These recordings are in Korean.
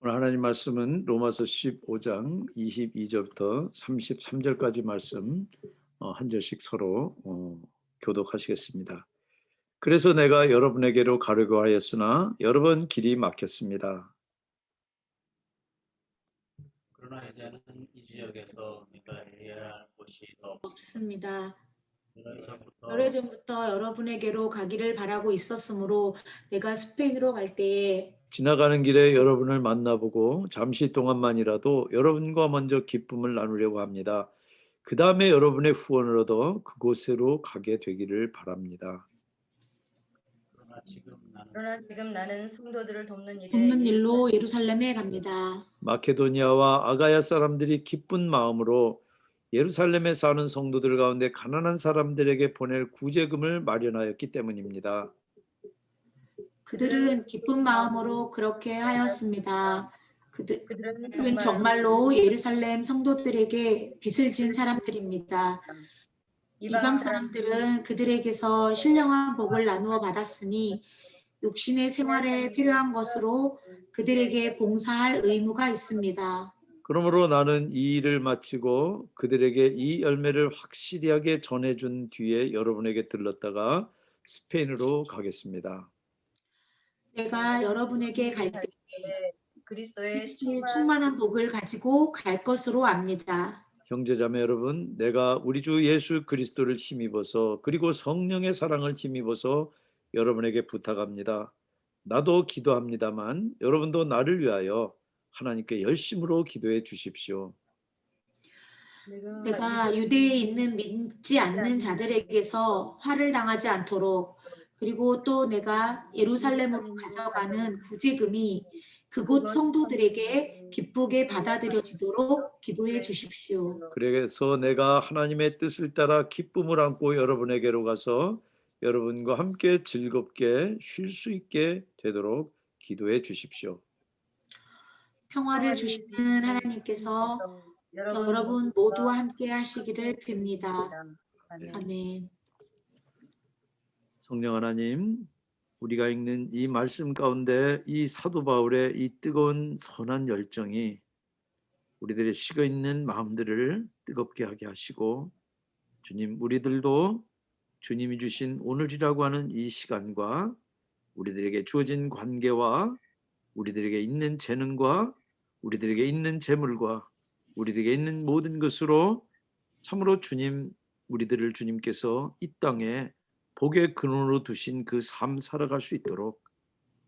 오늘 하나님 말씀은 로마서 15장 22절부터 33절까지 말씀 한 절씩 서로 교독하시겠습니다. 그래서 내가 여러분에게로 가려고 하였으나 여러 번 길이 막혔습니다. 그러나 이제는 이 지역에서 네가 해야 할 곳이 더 없습니다. 오래전부터 오래전부터 여러분에게로 가기를 바라고 있었으므로 내가 스페인으로 갈 때에 지나가는 길에 여러분을 만나보고 잠시 동안만이라도 여러분과 먼저 기쁨을 나누려고 합니다. 그 다음에 여러분의 후원을 얻어 그곳으로 가게 되기를 바랍니다. 그러나 지금 나는 성도들을 돕는 돕는 일로 예루살렘에 갑니다. 마케도니아와 아가야 사람들이 기쁜 마음으로 예루살렘에 사는 성도들 가운데 가난한 사람들에게 보낼 구제금을 마련하였기 때문입니다. 그들은 기쁜 마음으로 그렇게 하였습니다. 그들은 그들은 정말로 예루살렘 성도들에게 빚을 진 사람들입니다. 이방 사람들은 그들에게서 신령한 복을 나누어 받았으니 육신의 생활에 필요한 것으로 그들에게 봉사할 의무가 있습니다. 그러므로 나는 이 일을 마치고 그들에게 이 열매를 확실하게 전해준 뒤에 여러분에게 들렀다가 스페인으로 가겠습니다. 내가 여러분에게 갈 때 그리스도의 그리스도의 충만한 복을 가지고 갈 것으로 압니다. 형제자매 여러분, 내가 우리 주 예수 그리스도를 힘입어서 그리고 성령의 사랑을 힘입어서 여러분에게 부탁합니다. 나도 기도합니다만 여러분도 나를 위하여 하나님께 열심으로 기도해 주십시오. 내가 유대에 있는 믿지 않는 자들에게서 화를 당하지 않도록, 그리고 또 내가 예루살렘으로 가져가는 구제금이 그곳 성도들에게 기쁘게 받아들여지도록 기도해 주십시오. 그래서 내가 하나님의 뜻을 따라 기쁨을 안고 여러분에게로 가서 여러분과 함께 즐겁게 쉴 수 있게 되도록 기도해 주십시오. 평화를 주시는 하나님께서 여러분 모두와 함께 하시기를 빕니다. 아멘. 성령 하나님, 우리가 읽는 이 말씀 가운데 이 사도 바울의 이 뜨거운 선한 열정이 우리들의 식어 있는 마음들을 뜨겁게 하게 하시고, 주님, 우리들도 주님이 주신 오늘이라고 하는 이 시간과 우리들에게 주어진 관계와 우리들에게 있는 재능과 우리들에게 있는 재물과 우리들에게 있는 모든 것으로 참으로 주님, 우리들을 주님께서 이 땅에 복의 근원으로 두신 그 삶 살아갈 수 있도록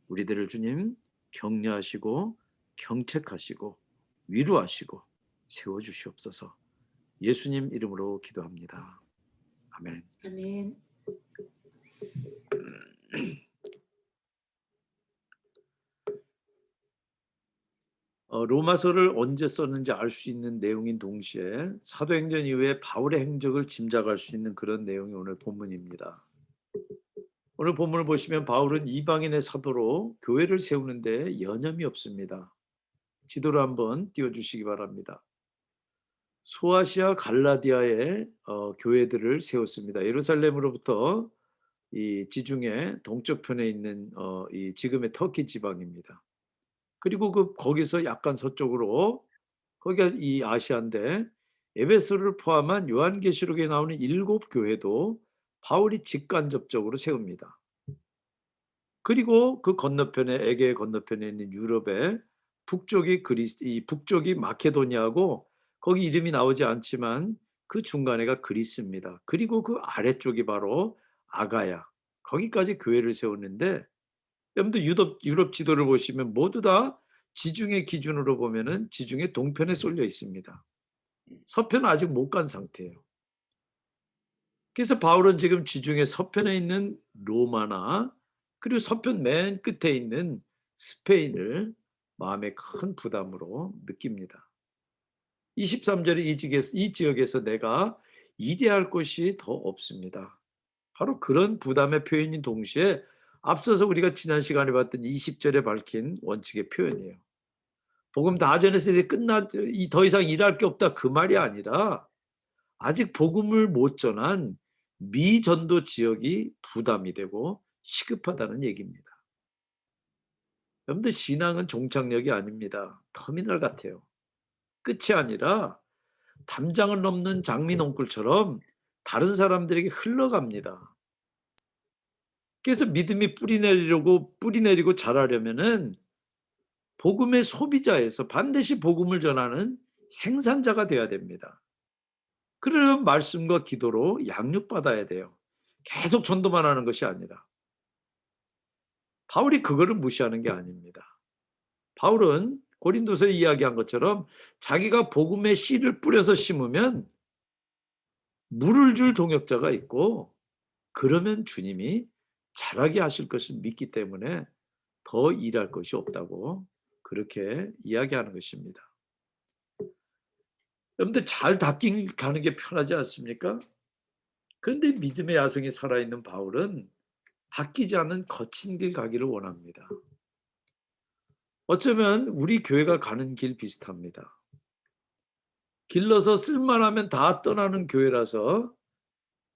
우리들을 주님 격려하시고 경책하시고 위로하시고 세워주시옵소서. 예수님 이름으로 기도합니다. 아멘. 아멘. 로마서를 언제 썼는지 알 수 있는 내용인 동시에 사도행전 이후에 바울의 행적을 짐작할 수 있는 그런 내용이 오늘 본문입니다. 오늘 본문을 보시면 바울은 이방인의 사도로 교회를 세우는데 여념이 없습니다. 지도를 한번 띄워주시기 바랍니다. 소아시아 갈라디아의 교회들을 세웠습니다. 예루살렘으로부터 이 지중해 동쪽편에 있는 이 지금의 터키 지방입니다. 그리고 거기서 약간 서쪽으로 거기가 이 아시아인데 에베소를 포함한 요한계시록에 나오는 7교회도 바울이 직간접적으로 세웁니다. 그리고 그 건너편에 에게 건너편에 있는 유럽의 북쪽이 마케도니아고 거기 이름이 나오지 않지만 그 중간에가 그리스입니다. 그리고 그 아래쪽이 바로 아가야. 거기까지 교회를 세웠는데 여러분들 유럽 지도를 보시면 모두 다 지중해 기준으로 보면은 지중해 동편에 쏠려 있습니다. 서편은 아직 못 간 상태예요. 그래서 바울은 지금 지중해 서편에 있는 로마나 그리고 서편 맨 끝에 있는 스페인을 마음의 큰 부담으로 느낍니다. 23절에 이 지역에서 내가 이대할 곳이 더 없습니다. 바로 그런 부담의 표현인 동시에 앞서서 우리가 지난 시간에 봤던 20절에 밝힌 원칙의 표현이에요. 복음 다 전해서 이제 더 이상 일할 게 없다 그 말이 아니라 아직 복음을 못 전한 미전도 지역이 부담이 되고 시급하다는 얘기입니다. 여러분들 신앙은 종착역이 아닙니다. 터미널 같아요. 끝이 아니라 담장을 넘는 장미 농굴처럼 다른 사람들에게 흘러갑니다. 그래서 믿음이 뿌리 내리고 자라려면은 복음의 소비자에서 반드시 복음을 전하는 생산자가 돼야 됩니다. 그러려면 말씀과 기도로 양육받아야 돼요. 계속 전도만 하는 것이 아니라. 바울이 그거를 무시하는 게 아닙니다. 바울은 고린도서에 이야기한 것처럼 자기가 복음의 씨를 뿌려서 심으면 물을 줄 동역자가 있고, 그러면 주님이 자라게 하실 것을 믿기 때문에 더 일할 것이 없다고 그렇게 이야기하는 것입니다. 여러분들 잘 닦인 가는 게 편하지 않습니까? 그런데 믿음의 야성이 살아있는 바울은 닦이지 않은 거친 길 가기를 원합니다. 어쩌면 우리 교회가 가는 길 비슷합니다. 길러서 쓸만하면 다 떠나는 교회라서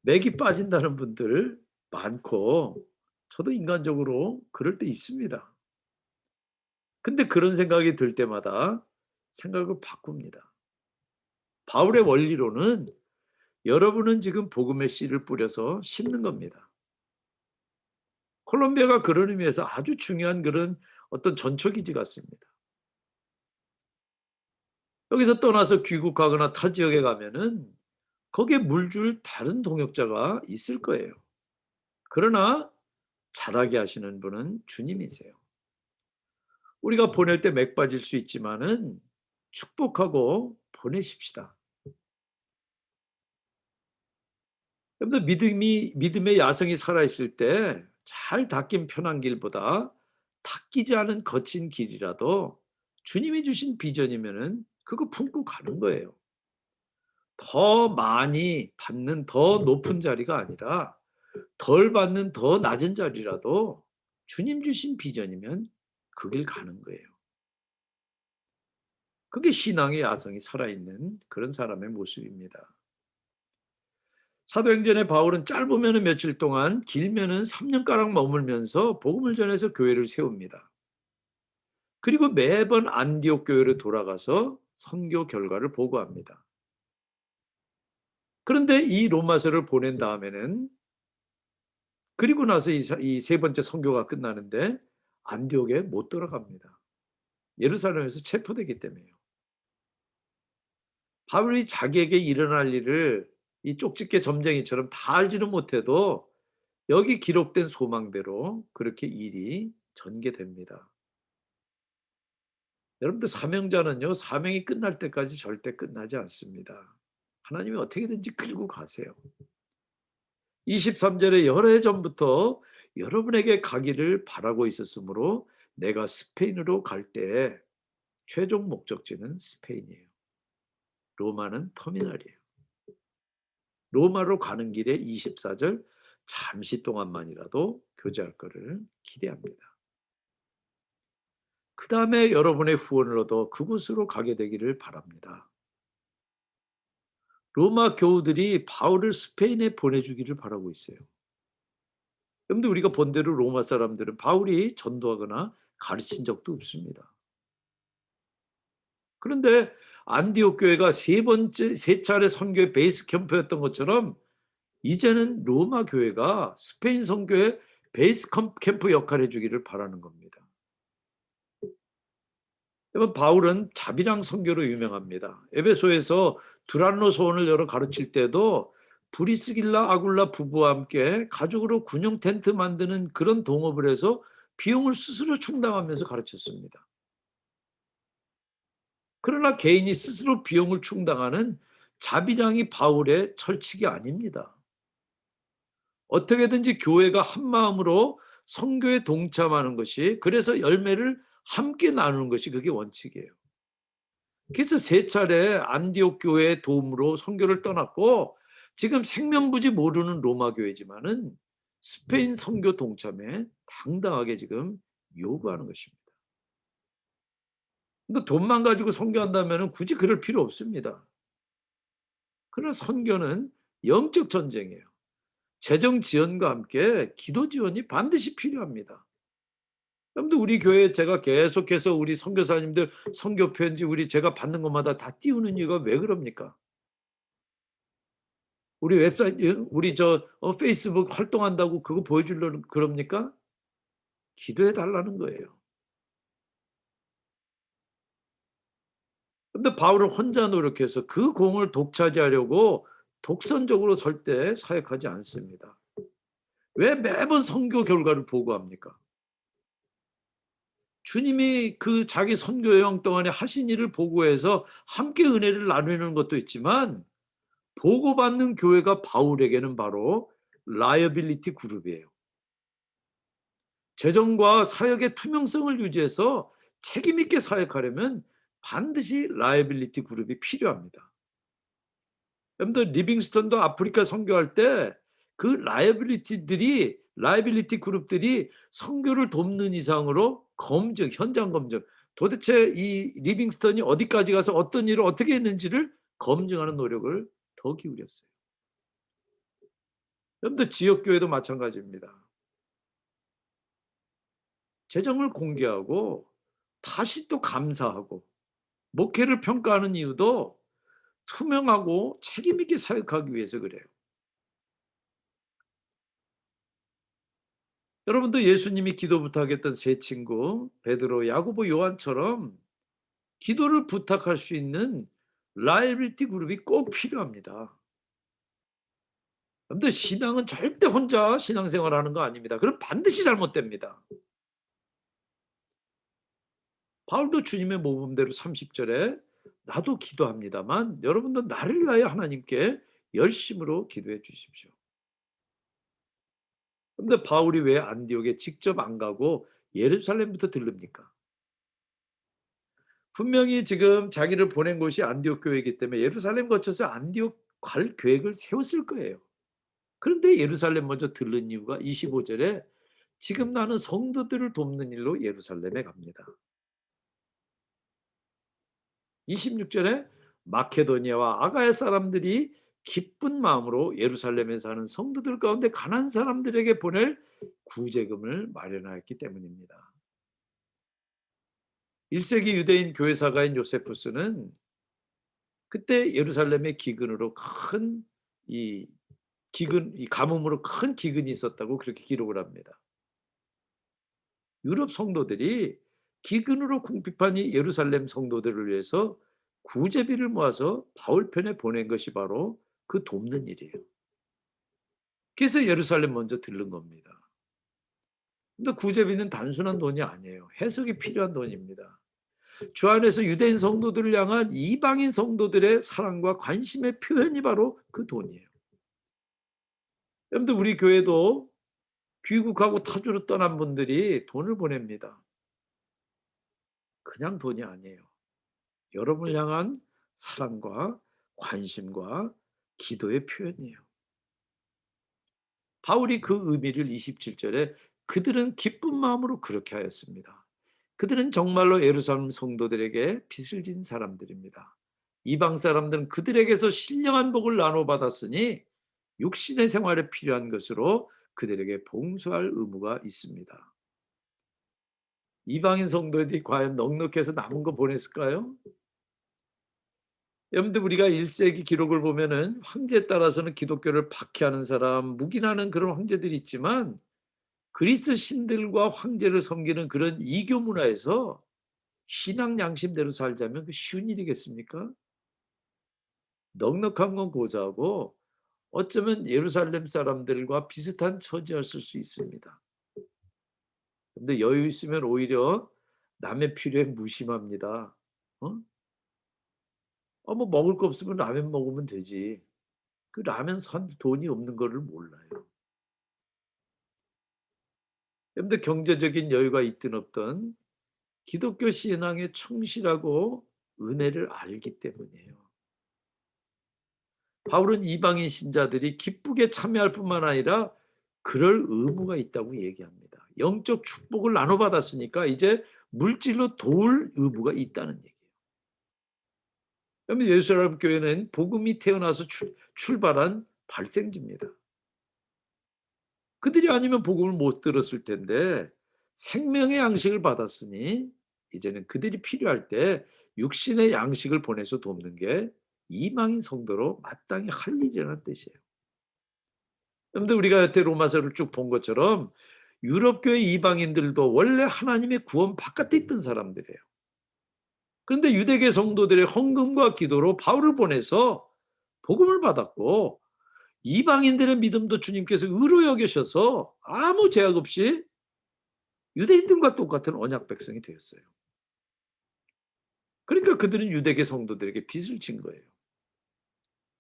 맥이 빠진다는 분들 많고, 저도 인간적으로 그럴 때 있습니다. 근데 그런 생각이 들 때마다 생각을 바꿉니다. 바울의 원리로는 여러분은 지금 복음의 씨를 뿌려서 심는 겁니다. 콜롬비아가 그런 의미에서 아주 중요한 그런 어떤 전초기지 같습니다. 여기서 떠나서 귀국하거나 타 지역에 가면은 거기에 물줄 다른 동역자가 있을 거예요. 그러나 자라게 하시는 분은 주님이세요. 우리가 보낼 때 맥 빠질 수 있지만은 축복하고 보내십시다. 여러분들 믿음의 야성이 살아있을 때 잘 닦인 편한 길보다 닦이지 않은 거친 길이라도 주님이 주신 비전이면은 그거 품고 가는 거예요. 더 많이 받는 더 높은 자리가 아니라 덜 받는 더 낮은 자리라도 주님 주신 비전이면 그 길 가는 거예요. 그게 신앙의 야성이 살아있는 그런 사람의 모습입니다. 사도행전의 바울은 짧으면 며칠 동안, 길면은 3년가량 머물면서 복음을 전해서 교회를 세웁니다. 그리고 매번 안디옥 교회로 돌아가서 선교 결과를 보고합니다. 그런데 이 로마서를 보낸 다음에는, 그리고 나서 이 세 번째 선교가 끝나는데 안디옥에 못 돌아갑니다. 예루살렘에서 체포되기 때문에요. 바울이 자기에게 일어날 일을 이 쪽집게 점쟁이처럼 다 알지는 못해도 여기 기록된 소망대로 그렇게 일이 전개됩니다. 여러분들 사명자는요, 사명이 끝날 때까지 절대 끝나지 않습니다. 하나님이 어떻게든지 끌고 가세요. 23절에 여러 해 전부터 여러분에게 가기를 바라고 있었으므로 내가 스페인으로 갈 때 최종 목적지는 스페인이에요. 로마는 터미널이에요. 로마로 가는 길에 24절 잠시 동안만이라도 교제할 것을 기대합니다. 그 다음에 여러분의 후원을 얻어 그곳으로 가게 되기를 바랍니다. 로마 교우들이 바울을 스페인에 보내주기를 바라고 있어요. 여러분들 우리가 본 대로 로마 사람들은 바울이 전도하거나 가르친 적도 없습니다. 그런데 안디옥 교회가 세 차례 선교의 베이스 캠프였던 것처럼 이제는 로마 교회가 스페인 선교의 베이스 캠프 역할을 해주기를 바라는 겁니다. 여러분 바울은 자비랑 선교로 유명합니다. 에베소에서 두란노 소원을 열어 가르칠 때도 브리스길라 아굴라 부부와 함께 가족으로 군용 텐트 만드는 그런 동업을 해서 비용을 스스로 충당하면서 가르쳤습니다. 그러나 개인이 스스로 비용을 충당하는 자비량이 바울의 철칙이 아닙니다. 어떻게든지 교회가 한 마음으로 선교에 동참하는 것이, 그래서 열매를 함께 나누는 것이 그게 원칙이에요. 그래서 세 차례 안디옥 교회의 도움으로 선교를 떠났고 지금 생명부지 모르는 로마 교회지만은 스페인 선교 동참에 당당하게 지금 요구하는 것입니다. 근데 돈만 가지고 선교한다면 굳이 그럴 필요 없습니다. 그러나 선교는 영적 전쟁이에요. 재정 지원과 함께 기도 지원이 반드시 필요합니다. 여러분들 우리 교회에 제가 계속해서 우리 선교사님들 선교 편지 우리 제가 받는 것마다 다 띄우는 이유가 왜 그럽니까? 우리 웹사이트 우리 페이스북 활동한다고 그거 보여주려고 그럽니까? 기도해 달라는 거예요. 근데 바울은 혼자 노력해서 그 공을 독차지하려고 독선적으로 절대 사역하지 않습니다. 왜 매번 선교 결과를 보고합니까? 주님이 그 자기 선교 여행 동안에 하신 일을 보고해서 함께 은혜를 나누는 것도 있지만 보고받는 교회가 바울에게는 바로 라이어빌리티 그룹이에요. 재정과 사역의 투명성을 유지해서 책임 있게 사역하려면 반드시 라이어빌리티 그룹이 필요합니다. 여러분들 리빙스턴도 아프리카 선교할 때 그 라이어빌리티 그룹들이 선교를 돕는 이상으로 검증, 현장 검증, 도대체 이 리빙스턴이 어디까지 가서 어떤 일을 어떻게 했는지를 검증하는 노력을 더 기울였어요. 여러분들 지역교회도 마찬가지입니다. 재정을 공개하고 다시 또 감사하고 목회를 평가하는 이유도 투명하고 책임 있게 사역하기 위해서 그래요. 여러분도 예수님이 기도 부탁했던 세 친구 베드로, 야고보, 요한처럼 기도를 부탁할 수 있는 라이빌티 그룹이 꼭 필요합니다. 여러분들 신앙은 절대 혼자 신앙생활하는 거 아닙니다. 그럼 반드시 잘못됩니다. 바울도 주님의 모범대로 30절에 나도 기도합니다만 여러분도 나를 위하여 하나님께 열심으로 기도해 주십시오. 그런데 바울이 왜 안디옥에 직접 안 가고 예루살렘부터 들릅니까? 분명히 지금 자기를 보낸 곳이 안디옥 교회이기 때문에 예루살렘 거쳐서 안디옥 갈 계획을 세웠을 거예요. 그런데 예루살렘 먼저 들른 이유가 25절에 지금 나는 성도들을 돕는 일로 예루살렘에 갑니다. 26절에 마케도니아와 아가야 사람들이 기쁜 마음으로 예루살렘에 사는 성도들 가운데 가난한 사람들에게 보낼 구제금을 마련하였기 때문입니다. 1세기 유대인 교회사가인 요세푸스는 그때 예루살렘의 기근으로 이 가뭄으로 큰 기근이 있었다고 그렇게 기록을 합니다. 유럽 성도들이 기근으로 궁핍한 이 예루살렘 성도들을 위해서 구제비를 모아서 바울 편에 보낸 것이 바로 그 돕는 일이에요. 그래서 예루살렘 먼저 들른 겁니다. 근데 구제비는 단순한 돈이 아니에요. 해석이 필요한 돈입니다. 주 안에서 유대인 성도들을 향한 이방인 성도들의 사랑과 관심의 표현이 바로 그 돈이에요. 여러분들 우리 교회도 귀국하고 타주로 떠난 분들이 돈을 보냅니다. 그냥 돈이 아니에요. 여러분을 향한 사랑과 관심과 기도의 표현이에요. 바울이 그 의미를 27절에 그들은 기쁜 마음으로 그렇게 하였습니다. 그들은 정말로 예루살렘 성도들에게 빚을 진 사람들입니다. 이방 사람들은 그들에게서 신령한 복을 나눠받았으니 육신의 생활에 필요한 것으로 그들에게 봉사할 의무가 있습니다. 이방인 성도들이 과연 넉넉해서 남은 거 보냈을까요? 여러분들 우리가 1세기 기록을 보면은 황제에 따라서는 기독교를 박해하는 사람, 묵인하는 그런 황제들이 있지만 그리스 신들과 황제를 섬기는 그런 이교 문화에서 신앙 양심대로 살자면 그 쉬운 일이겠습니까? 넉넉한 건 고사하고 어쩌면 예루살렘 사람들과 비슷한 처지였을 수 있습니다. 근데 여유 있으면 오히려 남의 필요에 무심합니다. 뭐 먹을 거 없으면 라면 먹으면 되지. 그 라면 산 돈이 없는 거를 몰라요. 여러분들 경제적인 여유가 있든 없든 기독교 신앙에 충실하고 은혜를 알기 때문이에요. 바울은 이방인 신자들이 기쁘게 참여할 뿐만 아니라 그럴 의무가 있다고 얘기합니다. 영적 축복을 나눠받았으니까 이제 물질로 도울 의무가 있다는 얘기예요. 그러면 예루살렘 교회는 복음이 태어나서 출발한 발생지입니다. 그들이 아니면 복음을 못 들었을 텐데 생명의 양식을 받았으니 이제는 그들이 필요할 때 육신의 양식을 보내서 돕는 게 이방인 성도로 마땅히 할 일이라는 뜻이에요. 그런데 우리가 여태 로마서를 쭉 본 것처럼 유럽 교회 이방인들도 원래 하나님의 구원 바깥에 있던 사람들이에요. 그런데 유대계 성도들의 헌금과 기도로 바울을 보내서 복음을 받았고, 이방인들의 믿음도 주님께서 의로 여기셔서 아무 제약 없이 유대인들과 똑같은 언약 백성이 되었어요. 그러니까 그들은 유대계 성도들에게 빚을 진 거예요.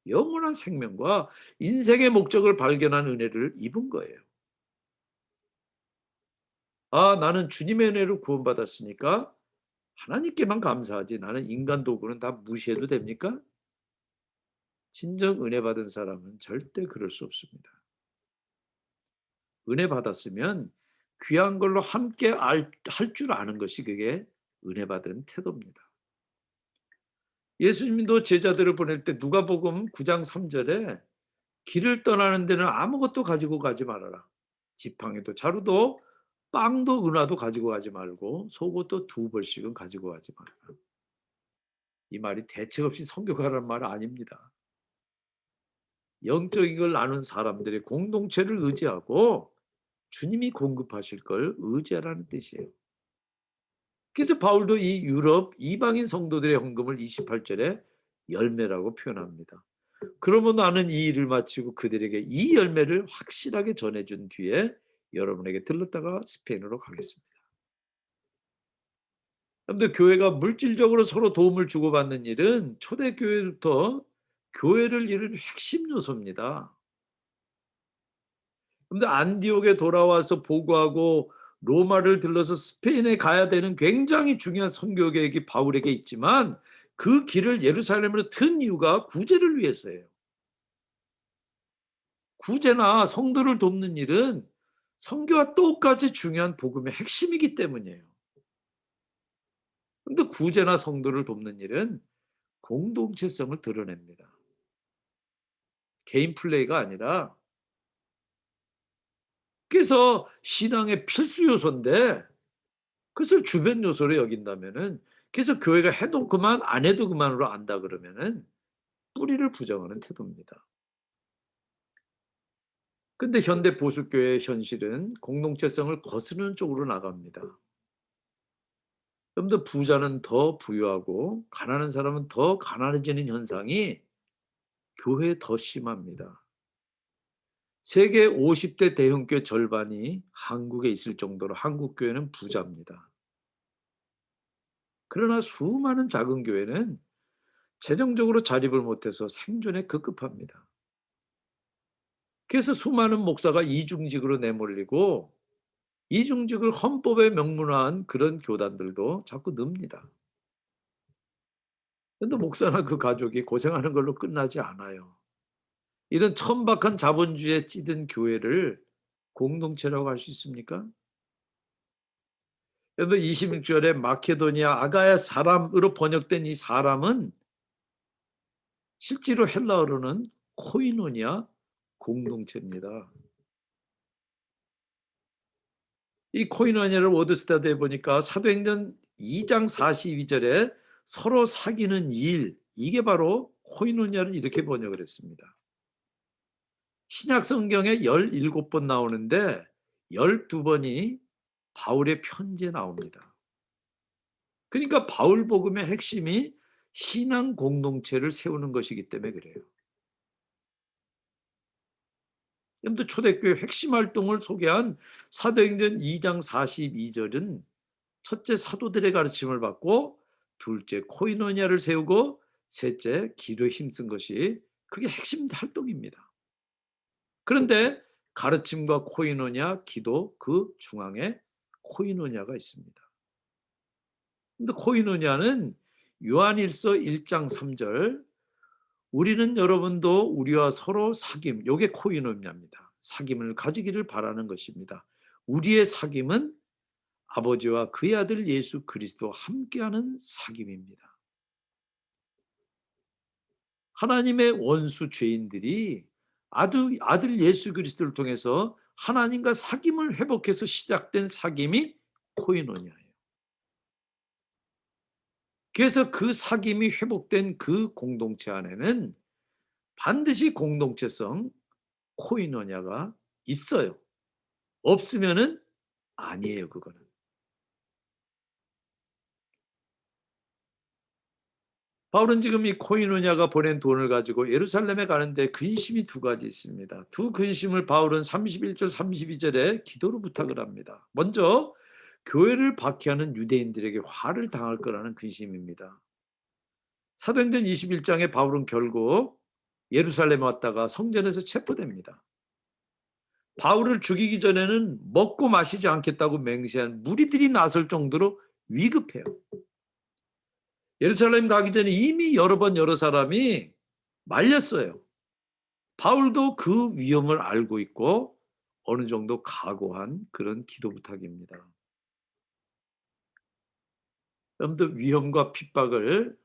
영원한 생명과 인생의 목적을 발견한 은혜를 입은 거예요. 아, 나는 주님의 은혜로 구원받았으니까 하나님께만 감사하지 나는 인간 도구는 다 무시해도 됩니까? 진정 은혜 받은 사람은 절대 그럴 수 없습니다. 은혜 받았으면 귀한 걸로 함께 할 줄 아는 것이 그게 은혜 받은 태도입니다. 예수님도 제자들을 보낼 때 누가복음 9장 3절에 길을 떠나는 데는 아무것도 가지고 가지 말아라. 지팡이도 자루도 빵도 은화도 가지고 가지 말고 속옷도 2벌씩은 가지고 가지 말아라. 이 말이 대책 없이 선교가라는 말 아닙니다. 영적인 걸 아는 사람들의 공동체를 의지하고 주님이 공급하실 걸 의지하라는 뜻이에요. 그래서 바울도 이 유럽 이방인 성도들의 헌금을 28절에 열매라고 표현합니다. 그러면 나는 이 일을 마치고 그들에게 이 열매를 확실하게 전해준 뒤에 여러분에게 들렀다가 스페인으로 가겠습니다. 여러분들, 교회가 물질적으로 서로 도움을 주고받는 일은 초대교회부터 교회를 이루는 핵심 요소입니다. 근데 안디옥에 돌아와서 보고하고 로마를 들러서 스페인에 가야 되는 굉장히 중요한 선교 계획이 바울에게 있지만 그 길을 예루살렘으로 튼 이유가 구제를 위해서예요. 구제나 성도를 돕는 일은 선교와 똑같이 중요한 복음의 핵심이기 때문이에요. 그런데 구제나 성도를 돕는 일은 공동체성을 드러냅니다. 개인 플레이가 아니라, 그래서 신앙의 필수 요소인데 그것을 주변 요소로 여긴다면은, 그래서 교회가 해도 그만 안 해도 그만으로 안다 그러면은 뿌리를 부정하는 태도입니다. 근데 현대 보수교회의 현실은 공동체성을 거스르는 쪽으로 나갑니다. 좀 더 부자는 더 부유하고 가난한 사람은 더 가난해지는 현상이 교회에 더 심합니다. 세계 50대 대형교회 절반이 한국에 있을 정도로 한국 교회는 부자입니다. 그러나 수많은 작은 교회는 재정적으로 자립을 못해서 생존에 급급합니다. 그래서 수많은 목사가 이중직으로 내몰리고 이중직을 헌법에 명문화한 그런 교단들도 자꾸 늡니다. 그런데 목사나 그 가족이 고생하는 걸로 끝나지 않아요. 이런 천박한 자본주의에 찌든 교회를 공동체라고 할 수 있습니까? 여러분, 26절에 마케도니아 아가야 사람으로 번역된 이 사람은 실제로 헬라어로는 코이노니아 공동체입니다. 이 코이노니아를 워드스타드에 보니까 사도행전 2장 42절에 서로 사귀는 일, 이게 바로 코이노니아를 이렇게 번역을 했습니다. 신약 성경에 17번 나오는데 12번이 바울의 편지에 나옵니다. 그러니까 바울 복음의 핵심이 신앙 공동체를 세우는 것이기 때문에 그래요. 여러분들, 초대교회 핵심 활동을 소개한 사도행전 2장 42절은 첫째 사도들의 가르침을 받고, 둘째 코이노니아를 세우고, 셋째 기도에 힘쓴 것이 그게 핵심 활동입니다. 그런데 가르침과 코이노니아, 기도 그 중앙에 코이노니아가 있습니다. 근데 코이노니아는 요한일서 1장 3절, 우리는 여러분도 우리와 서로 사귐, 요게 코이노니아입니다. 사귐을 가지기를 바라는 것입니다. 우리의 사귐은 아버지와 그의 아들 예수 그리스도와 함께하는 사귐입니다. 하나님의 원수 죄인들이 아들 예수 그리스도를 통해서 하나님과 사귐을 회복해서 시작된 사귐이 코이노니아예요. 그래서 그 사귐이 회복된 그 공동체 안에는 반드시 공동체성 코이노니아가 있어요. 없으면은 아니에요, 그거는. 바울은 지금 이 코이노니아가 보낸 돈을 가지고 예루살렘에 가는데 근심이 두 가지 있습니다. 두 근심을 바울은 31절, 32절에 기도로 부탁을 합니다. 먼저 교회를 박해하는 유대인들에게 화를 당할 거라는 근심입니다. 사도행전 21장에 바울은 결국 예루살렘에 왔다가 성전에서 체포됩니다. 바울을 죽이기 전에는 먹고 마시지 않겠다고 맹세한 무리들이 나설 정도로 위급해요. 예루살렘 가기 전에 이미 여러 번 여러 사람이 말렸어요. 바울도 그 위험을 알고 있고 어느 정도 각오한 그런 기도 부탁입니다. 여러분들 위험과 핍박을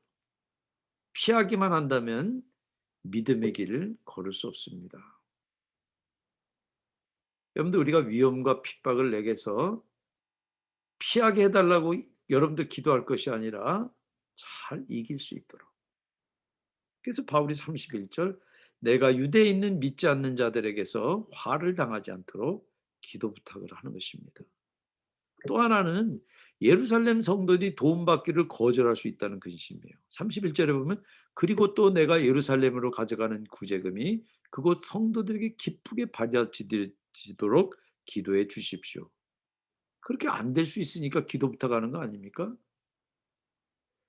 피하기만 한다면 믿음의 길을 걸을 수 없습니다. 여러분들 우리가 위험과 핍박을 내게서 피하게 해달라고 여러분들 기도할 것이 아니라 잘 이길 수 있도록. 그래서 바울이 31절 내가 유대에 있는 믿지 않는 자들에게서 화를 당하지 않도록 기도 부탁을 하는 것입니다. 또 하나는 예루살렘 성도들이 도움받기를 거절할 수 있다는 근심이에요. 31절에 보면 그리고 또 내가 예루살렘으로 가져가는 구제금이 그곳 성도들에게 기쁘게 받아지도록 기도해 주십시오. 그렇게 안 될 수 있으니까 기도 부탁하는 거 아닙니까?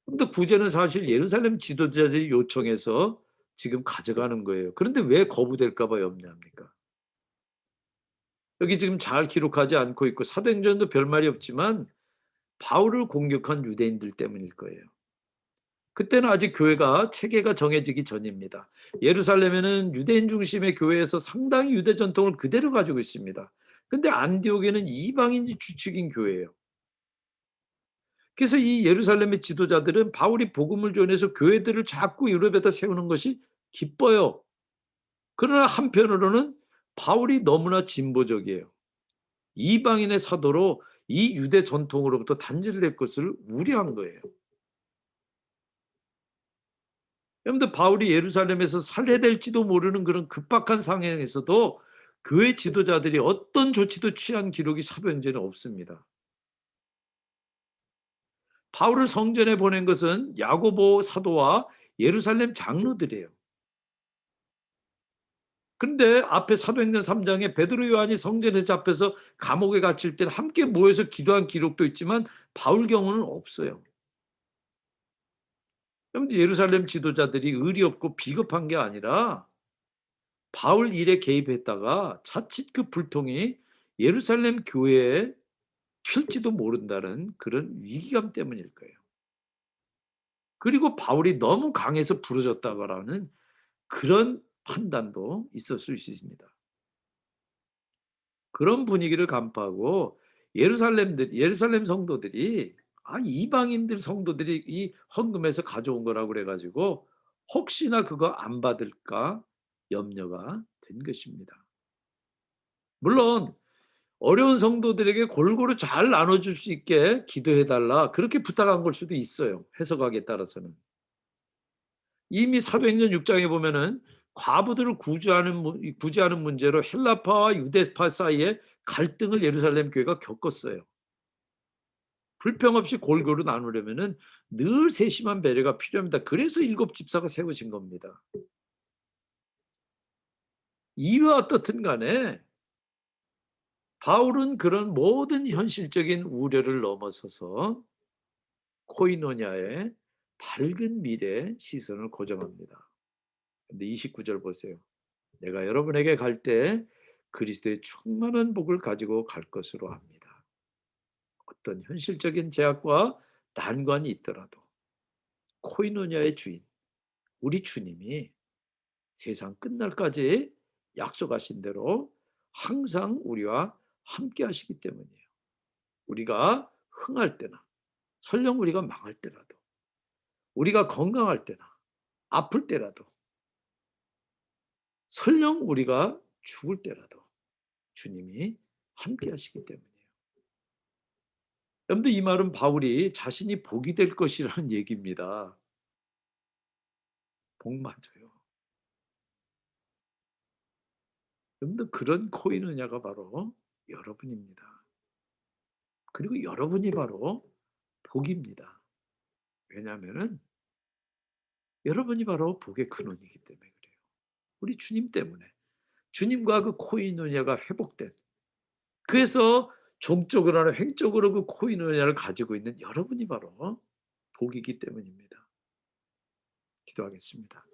근데 구제는 사실 예루살렘 지도자들이 요청해서 지금 가져가는 거예요. 그런데 왜 거부될까 봐 염려합니까? 여기 지금 잘 기록하지 않고 있고 사도행전도 별말이 없지만 바울을 공격한 유대인들 때문일 거예요. 그때는 아직 교회가 체계가 정해지기 전입니다. 예루살렘에는 유대인 중심의 교회에서 상당히 유대 전통을 그대로 가지고 있습니다. 근데 안디옥에는 이방인이 주축인 교회예요. 그래서 이 예루살렘의 지도자들은 바울이 복음을 전해서 교회들을 자꾸 유럽에다 세우는 것이 기뻐요. 그러나 한편으로는 바울이 너무나 진보적이에요. 이방인의 사도로 이 유대 전통으로부터 단절될 것을 우려한 거예요. 여러분들 바울이 예루살렘에서 살해될지도 모르는 그런 급박한 상황에서도 교회 지도자들이 어떤 조치도 취한 기록이 사도행전에 없습니다. 바울을 성전에 보낸 것은 야고보 사도와 예루살렘 장로들이에요. 그런데 앞에 사도행전 3장에 베드로 요한이 성전에 잡혀서 감옥에 갇힐 때는 함께 모여서 기도한 기록도 있지만 바울 경우는 없어요. 그런데 예루살렘 지도자들이 의리 없고 비겁한 게 아니라 바울 일에 개입했다가 자칫 그 불통이 예루살렘 교회에 튈지도 모른다는 그런 위기감 때문일 거예요. 그리고 바울이 너무 강해서 부러졌다라는 그런 판단도 있을 수 있습니다. 그런 분위기를 간파하고 예루살렘 성도들이 이방인들 성도들이 이 헌금에서 가져온 거라고 그래가지고 혹시나 그거 안 받을까 염려가 된 것입니다. 물론 어려운 성도들에게 골고루 잘 나눠줄 수 있게 기도해달라 그렇게 부탁한 걸 수도 있어요. 해석하기에 따라서는. 이미 사도행전 6장에 보면은 과부들을 구제하는 문제로 헬라파와 유대파 사이에 갈등을 예루살렘 교회가 겪었어요. 불평 없이 골고루 나누려면은 늘 세심한 배려가 필요합니다. 그래서 7 집사가 세워진 겁니다. 이유와 어떻든 간에 바울은 그런 모든 현실적인 우려를 넘어서서 코이노냐의 밝은 미래에 시선을 고정합니다. 근데 29절 보세요. 내가 여러분에게 갈 때 그리스도의 충만한 복을 가지고 갈 것으로 합니다. 어떤 현실적인 제약과 난관이 있더라도 코이노냐의 주인 우리 주님이 세상 끝날까지 약속하신 대로 항상 우리와 함께 하시기 때문이에요. 우리가 흥할 때나 설령 우리가 망할 때라도 우리가 건강할 때나 아플 때라도 설령 우리가 죽을 때라도 주님이 함께 하시기 때문이에요. 여러분들 이 말은 바울이 자신이 복이 될 것이라는 얘기입니다. 복 맞아요. 여러분들 그런 코인느냐가 바로 여러분입니다. 그리고 여러분이 바로 복입니다. 왜냐하면은 여러분이 바로 복의 근원이기 때문에 그래요. 우리 주님 때문에. 주님과 그 코인느냐가 회복된. 그래서 종적으로나 횡적으로 그 코인느냐를 가지고 있는 여러분이 바로 복이기 때문입니다. 기도하겠습니다.